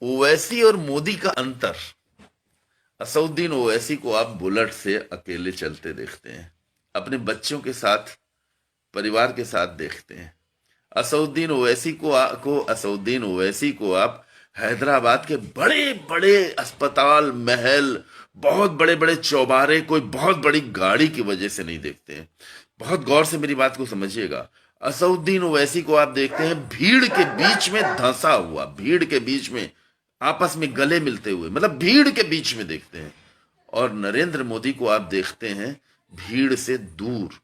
ओवैसी और मोदी का अंतर। असउद्दीन ओवैसी को आप बुलेट से अकेले चलते देखते हैं, अपने बच्चों के साथ, परिवार के साथ देखते हैं। असउद्दीन ओवैसी को आप हैदराबाद के बड़े बड़े अस्पताल, महल, बहुत बड़े बड़े चौबारे, कोई बहुत बड़ी गाड़ी की वजह से नहीं देखते हैं। बहुत गौर से मेरी बात को समझिएगा। असउद्दीन ओवैसी को आप देखते हैं भीड़ के बीच में धंसा हुआ, भीड़ के बीच में आपस में गले मिलते हुए, मतलब भीड़ के बीच में देखते हैं। और नरेंद्र मोदी को आप देखते हैं भीड़ से दूर,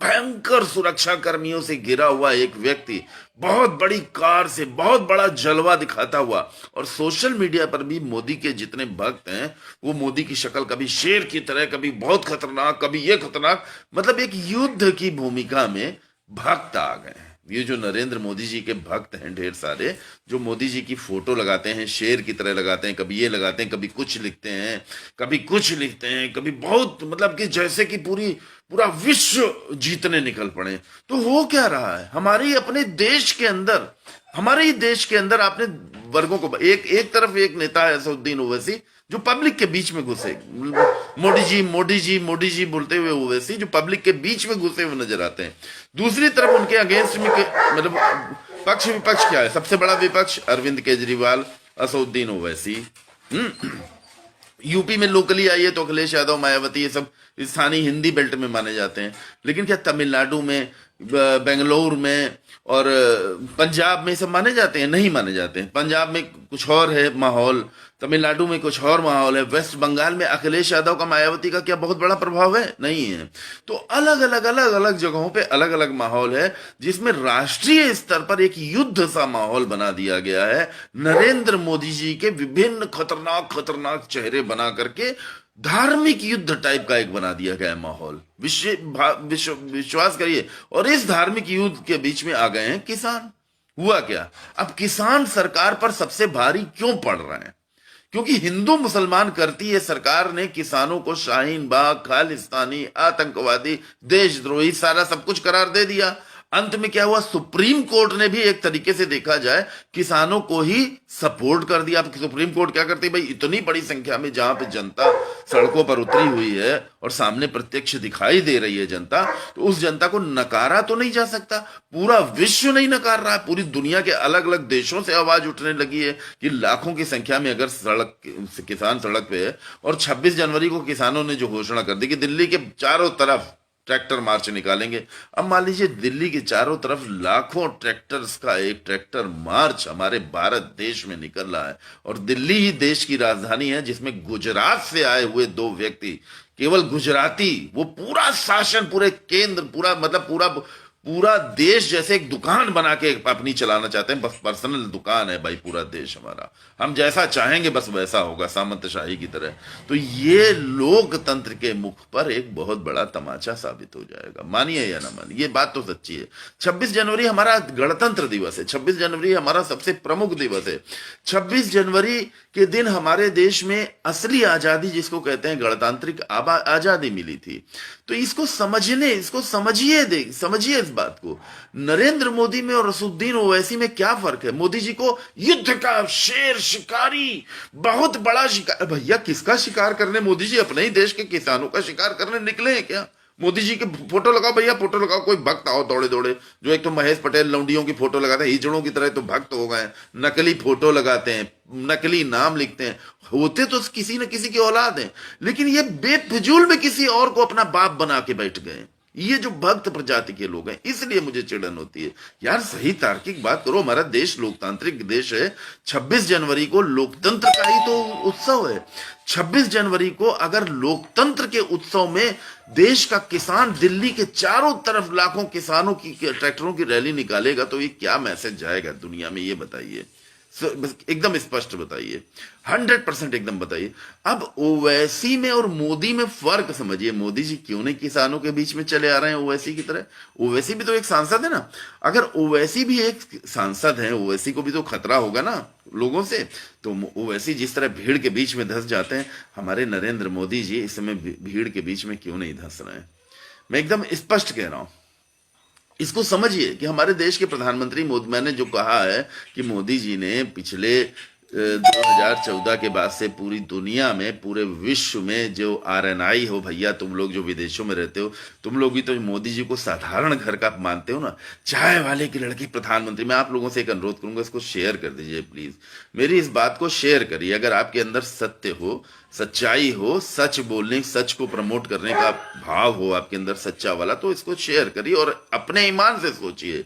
भयंकर सुरक्षा कर्मियों से घिरा हुआ एक व्यक्ति, बहुत बड़ी कार से बहुत बड़ा जलवा दिखाता हुआ। और सोशल मीडिया पर भी मोदी के जितने भक्त हैं, वो मोदी की शक्ल कभी शेर की तरह, कभी बहुत खतरनाक, कभी ये खतरनाक, मतलब एक युद्ध की भूमिका में भक्त आ गए हैं। ये जो नरेंद्र मोदी जी के भक्त हैं ढेर सारे, जो मोदी जी की फोटो लगाते हैं, शेर की तरह लगाते हैं, कभी ये लगाते हैं, कभी कुछ लिखते हैं, कभी कुछ लिखते हैं, कभी बहुत, मतलब कि जैसे कि पूरा विश्व जीतने निकल पड़े। तो हो क्या रहा है हमारे ही अपने देश के अंदर, हमारे ही देश के अंदर आपने वर्गों को, एक एक तरफ एक नेता है असदुद्दीन ओवैसी जो पब्लिक के बीच में घुसे, मोदी जी मोदी जी मोदी जी बोलते हुए ओवैसी जो पब्लिक के बीच में घुसे हुए नजर आते हैं। दूसरी तरफ उनके अगेंस्ट में मतलब पक्ष विपक्ष क्या है, सबसे बड़ा विपक्ष अरविंद केजरीवाल, असदुद्दीन ओवैसी। यूपी में लोकली आई है तो अखिलेश यादव, मायावती, ये सब स्थानीय हिंदी बेल्ट में माने जाते हैं। लेकिन क्या तमिलनाडु में, बेंगलोर में और पंजाब में सब माने जाते हैं? नहीं माने जाते हैं। पंजाब में कुछ और है माहौल, तमिलनाडु में कुछ और माहौल है, वेस्ट बंगाल में अखिलेश यादव का, मायावती का क्या बहुत बड़ा प्रभाव है? नहीं है। तो अलग अलग जगहों पे अलग अलग माहौल है, जिसमें राष्ट्रीय स्तर पर एक युद्ध सा माहौल बना दिया गया है नरेंद्र मोदी जी के विभिन्न खतरनाक खतरनाक चेहरे बना करके। धार्मिक युद्ध टाइप का एक बना दिया गया है माहौल, विश्वास करिए। और इस धार्मिक युद्ध के बीच में आ गए हैं किसान। हुआ क्या, अब किसान सरकार पर सबसे भारी क्यों पड़ रहे हैं? क्योंकि हिंदू मुसलमान करती है सरकार ने किसानों को शाहीन बाग, खालिस्तानी, आतंकवादी, देशद्रोही, सारा सब कुछ करार दे दिया। अंत में क्या हुआ, सुप्रीम कोर्ट ने भी एक तरीके से देखा जाए किसानों को ही सपोर्ट कर दिया। अब सुप्रीम कोर्ट क्या करती है भाई, इतनी बड़ी संख्या में जहां पे जनता सड़कों पर उतरी हुई है और सामने प्रत्यक्ष दिखाई दे रही है जनता, तो उस जनता को नकारा तो नहीं जा सकता। पूरा विश्व नहीं नकार रहा है, पूरी दुनिया के अलग अलग देशों से आवाज उठने लगी है कि लाखों की संख्या में अगर किसान सड़क पे है। और 26 जनवरी को किसानों ने जो घोषणा कर दी कि दिल्ली के चारों तरफ ट्रैक्टर मार्च निकालेंगे। अब मान लीजिए दिल्ली के चारों तरफ लाखों ट्रैक्टर्स का एक ट्रैक्टर मार्च हमारे भारत देश में निकल रहा है। और दिल्ली ही देश की राजधानी है, जिसमें गुजरात से आए हुए दो व्यक्ति, केवल गुजराती, वो पूरा शासन, पूरे केंद्र, पूरा मतलब पूरा पूरा देश जैसे एक दुकान बना के अपनी चलाना चाहते हैं। बस पर्सनल दुकान है भाई पूरा देश हमारा, हम जैसा चाहेंगे बस वैसा होगा, सामंतशाही की तरह। तो ये लोकतंत्र के मुख पर एक बहुत बड़ा तमाचा साबित हो जाएगा, मानिए या ना मानिए, ये बात तो सच्ची है। 26 जनवरी हमारा गणतंत्र दिवस है, 26 जनवरी हमारा सबसे प्रमुख दिवस है। 26 जनवरी के दिन हमारे देश में असली आजादी, जिसको कहते हैं गणतांत्रिक आजादी, मिली थी। तो इसको समझिए इस बात को। नरेंद्र मोदी में और असदुद्दीन ओवैसी में क्या फर्क है? मोदी जी को युद्ध का शेर, शिकारी, बहुत बड़ा शिकार, भैया किसका शिकार करने? मोदी जी अपने ही देश के किसानों का शिकार करने निकले हैं क्या? मोदी जी के फोटो लगाओ भैया, फोटो लगाओ, कोई भक्त आओ दौड़े दौड़े, जो एक तो महेश पटेल लौंडियों की फोटो लगाते हैं, हिजड़ों की तरह तो भक्त हो गए, नकली फोटो लगाते हैं, नकली नाम लिखते हैं, होते तो किसी न किसी की औलाद हैं, लेकिन ये बेफिजूल में किसी और को अपना बाप बना के बैठ गए। ये जो भक्त प्रजाति के लोग हैं, इसलिए मुझे चिढ़न होती है। यार सही तार्किक बात करो, हमारा देश लोकतांत्रिक देश है। 26 जनवरी को लोकतंत्र का ही तो उत्सव है। 26 जनवरी को अगर लोकतंत्र के उत्सव में देश का किसान दिल्ली के चारों तरफ लाखों किसानों की ट्रैक्टरों की रैली निकालेगा, तो ये क्या मैसेज जाएगा दुनिया में, ये बताइए, एकदम स्पष्ट बताइए, 100% एकदम बताइए। अब ओवैसी में और मोदी में फर्क समझिए। मोदी जी क्यों नहीं किसानों के बीच में चले आ रहे हैं ओवैसी की तरह? ओवैसी भी तो एक सांसद है ना। अगर ओवैसी भी एक सांसद है, ओवैसी को भी तो खतरा होगा ना लोगों से। तो ओवैसी जिस तरह भीड़ के बीच में धंस जाते हैं, हमारे नरेंद्र मोदी जी इस समय भीड़ के बीच में क्यों नहीं धंस रहे हैं? मैं एकदम स्पष्ट कह रहा हूं, इसको समझिए कि हमारे देश के प्रधानमंत्री मोदी, मैंने जो कहा है कि मोदी जी ने पिछले 2014 के बाद से पूरी दुनिया में, पूरे विश्व में जो आरएनआई हो भैया, तुम लोग जो विदेशों में रहते हो, तुम लोग भी तो मोदी जी को साधारण घर का मानते हो ना। चाय वाले की लड़की प्रधानमंत्री। मैं आप लोगों से एक अनुरोध करूंगा, इसको शेयर कर दीजिए प्लीज, मेरी इस बात को शेयर करिए। अगर आपके अंदर सत्य हो, सच्चाई हो, सच बोलने, सच को प्रमोट करने का भाव हो आपके अंदर सच्चा वाला, तो इसको शेयर करिए और अपने ईमान से सोचिए।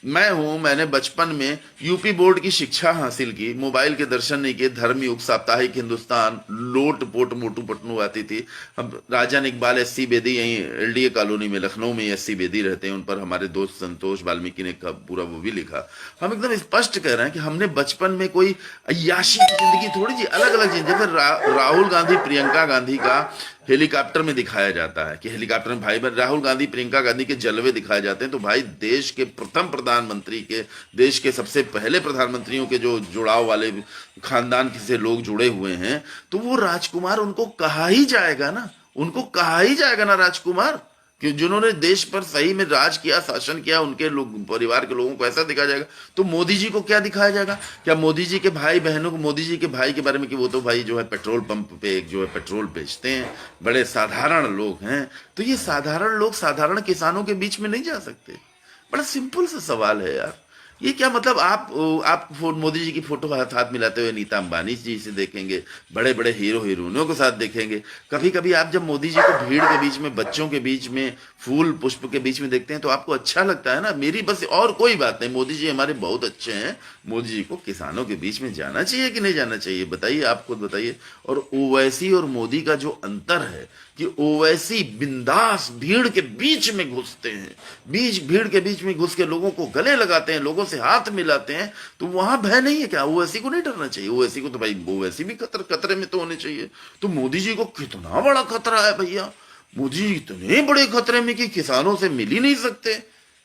मैंने बचपन में यूपी बोर्ड की शिक्षा हासिल की, मोबाइल के दर्शन नहीं किए, धर्मयुग, साप्ताहिक हिंदुस्तान, लोट पोट मोटू पटनू आती थी। हम राजन इकबाल, एससी बेदी, यहीं एलडीए कॉलोनी में लखनऊ में एससी बेदी रहते हैं, उन पर हमारे दोस्त संतोष वाल्मीकि ने पूरा वो भी लिखा। हम एकदम स्पष्ट कह रहे हैं कि हमने बचपन में कोई अय्याशी की जिंदगी थोड़ी जी, अलग अलग जिंदगी। जैसे राहुल गांधी प्रियंका गांधी का हेलीकॉप्टर में दिखाया जाता है कि हेलीकॉप्टर में भाई बहन, राहुल गांधी प्रियंका गांधी के जलवे दिखाए जाते हैं, तो भाई देश के प्रथम प्रधानमंत्री के, देश के सबसे पहले प्रधानमंत्रियों के जो जुड़ाव वाले खानदान से लोग जुड़े हुए हैं, तो वो राजकुमार उनको कहा ही जाएगा ना, उनको कहा ही जाएगा ना राजकुमार, कि जिन्होंने देश पर सही में राज किया, शासन किया, उनके लोग, परिवार के लोगों को ऐसा दिखाया जाएगा। तो मोदी जी को क्या दिखाया जाएगा? क्या मोदी जी के भाई बहनों को, मोदी जी के भाई के बारे में कि वो तो भाई जो है पेट्रोल पंप पे एक जो है पेट्रोल बेचते हैं, बड़े साधारण लोग हैं। तो ये साधारण लोग साधारण किसानों के बीच में नहीं जा सकते? बड़ा सिंपल सा सवाल है यार। ये क्या मतलब? आप मोदी जी की फोटो हाथ हाथ मिलाते हुए नीता अंबानी जी से देखेंगे, बड़े बड़े हीरो हीरोइनों के साथ देखेंगे। कभी कभी आप जब मोदी जी को भीड़ के बीच में, बच्चों के बीच में, फूल पुष्प के बीच में देखते हैं तो आपको अच्छा लगता है ना। मेरी बस और कोई बात नहीं, मोदी जी हमारे बहुत अच्छे हैं। मोदी जी को किसानों के बीच में जाना चाहिए कि नहीं जाना चाहिए? बताइए, आप खुद बताइए। और ओवैसी और मोदी का जो अंतर है कि ओवैसी बिंदास भीड़ के बीच में घुसते हैं, भीड़ के बीच में घुस के लोगों को गले लगाते हैं, लोगों से हाथ मिलाते हैं। तो वहां भय नहीं है क्या? ओवैसी को नहीं डरना चाहिए? ओवैसी को तो भाई, ओवैसी भी खतरे में तो होने चाहिए। तो मोदी जी को कितना बड़ा खतरा है भैया, मोदी जी इतने बड़े खतरे में कि किसानों से मिल ही नहीं सकते।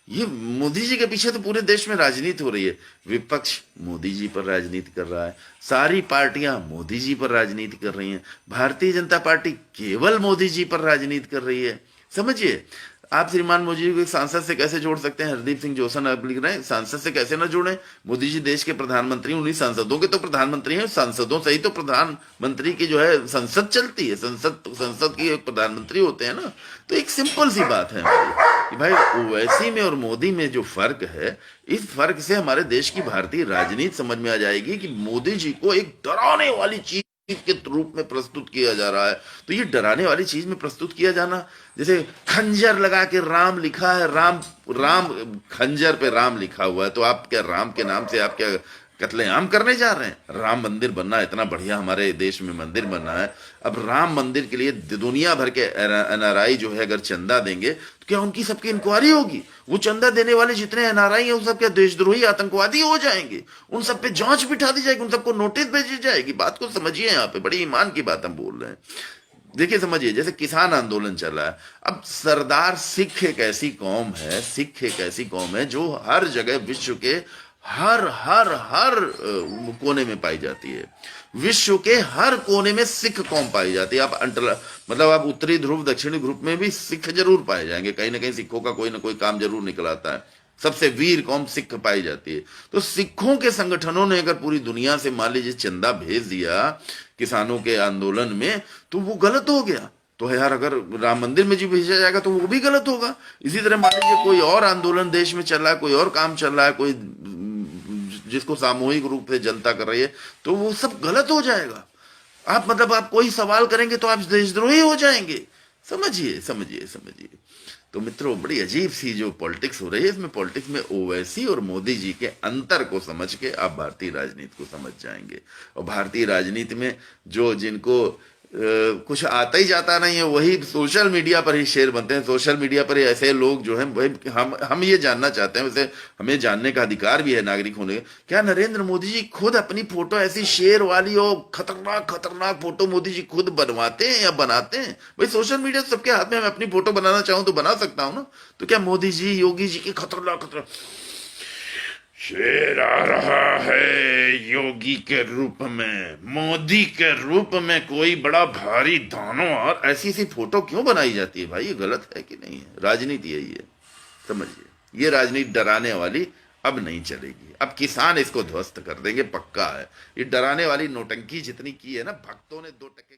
ये मोदी जी के पीछे तो पूरे देश में राजनीति हो रही है। विपक्ष मोदी जी पर राजनीति कर रहा है, सारी पार्टियां मोदी जी पर राजनीति कर रही हैं, भारतीय जनता पार्टी केवल मोदी जी पर राजनीति कर रही है। समझिए, आप श्रीमान मोदी जी को एक सांसद से कैसे जोड़ सकते हैं? हरदीप सिंह जोशन आप लिख रहे हैं, सांसद से कैसे ना जोड़ें? मोदी जी देश के प्रधानमंत्री, उन्हीं सांसदों के तो प्रधानमंत्री हैं, सांसदों से ही तो प्रधानमंत्री की जो है संसद चलती है, संसद की एक प्रधानमंत्री होते हैं ना। तो एक सिंपल सी बात है हमारी कि भाई ओवैसी में और मोदी में जो फर्क है, इस फर्क से हमारे देश की भारतीय राजनीति समझ में आ जाएगी कि मोदी जी को एक डराने वाली चीज के रूप में प्रस्तुत किया जा रहा है। तो ये डराने वाली चीज में प्रस्तुत किया जाना, जैसे खंजर लगा के राम लिखा है, राम राम खंजर पे राम लिखा हुआ है, तो आप क्या राम के नाम से आप क्या कत्लेआम करने जा रहे हैं? राम मंदिर बनना, इतना बढ़िया हमारे देश में मंदिर बनना है, अब राम मंदिर के लिए दुनिया भर के एनआरआई जो है अगर चंदा देंगे तो क्या उनकी सबकी इंक्वायरी होगी? वो चंदा देने वाले जितने एनआरआई हैं उन सब क्या देशद्रोही आतंकवादी हो जाएंगे? उन सब पे जांच बिठा दी जाएगी, उन सबको नोटिस भेजी जाएगी। बात को समझिए, यहाँ पे बड़ी ईमान की बात हम बोल रहे हैं। देखिए समझिए, जैसे किसान आंदोलन चल रहा है, अब सरदार सिख एक ऐसी कौम है, सिख एक ऐसी कौम है जो हर जगह विश्व के हर हर हर कोने में पाई जाती है। विश्व के हर कोने में सिख कौम पाई जाती है। आप मतलब आप उत्तरी ध्रुव दक्षिणी ध्रुव में भी सिख जरूर पाए जाएंगे, कहीं ना कहीं सिखों का कोई ना कोई काम जरूर निकल आता है। सबसे वीर कौम सिख पाई जाती है। तो सिखों के संगठनों ने अगर पूरी दुनिया से मान लीजिए चंदा भेज दिया किसानों के आंदोलन में, तो वो गलत हो गया। तो यार अगर राम मंदिर में जी भेजा जाएगा तो वो भी गलत होगा। इसी तरह मान लीजिए कोई और आंदोलन देश में चल रहा है, कोई और काम चल रहा है, कोई जिसको सामूहिक रूप से जनता कर रही है, तो वो सब गलत हो जाएगा। आप मतलब आप कोई सवाल करेंगे तो आप देशद्रोही हो जाएंगे। समझिए समझिए समझिए। तो मित्रों, बड़ी अजीब सी जो पॉलिटिक्स हो रही है, इसमें पॉलिटिक्स में ओवैसी और मोदी जी के अंतर को समझ के आप भारतीय राजनीति को समझ जाएंगे। और भारतीय राजनीति में जो जिनको कुछ आता ही जाता नहीं है, वही सोशल मीडिया पर ही शेर बनते हैं। सोशल मीडिया पर ही ऐसे लोग जो हैं, भाई हम ये जानना चाहते हैं, वैसे हमें जानने का अधिकार भी है नागरिक होने का, क्या नरेंद्र मोदी जी खुद अपनी फोटो ऐसी शेर वाली और खतरनाक खतरनाक फोटो मोदी जी खुद बनवाते हैं या बनाते हैं? भाई सोशल मीडिया सबके हाथ में, मैं अपनी फोटो बनाना चाहूं तो बना सकता हूं ना। तो क्या मोदी जी, योगी जी की खतरनाक खतरनाक शेर आ रहा है योगी के रूप में, मोदी के रूप में, कोई बड़ा भारी दानों, और ऐसी सी फोटो क्यों बनाई जाती है भाई? ये गलत है कि नहीं है? राजनीति यही है, समझिए। ये राजनीति डराने वाली अब नहीं चलेगी। अब किसान इसको ध्वस्त कर देंगे, पक्का है। ये डराने वाली नोटंकी जितनी की है ना भक्तों ने, 2 टके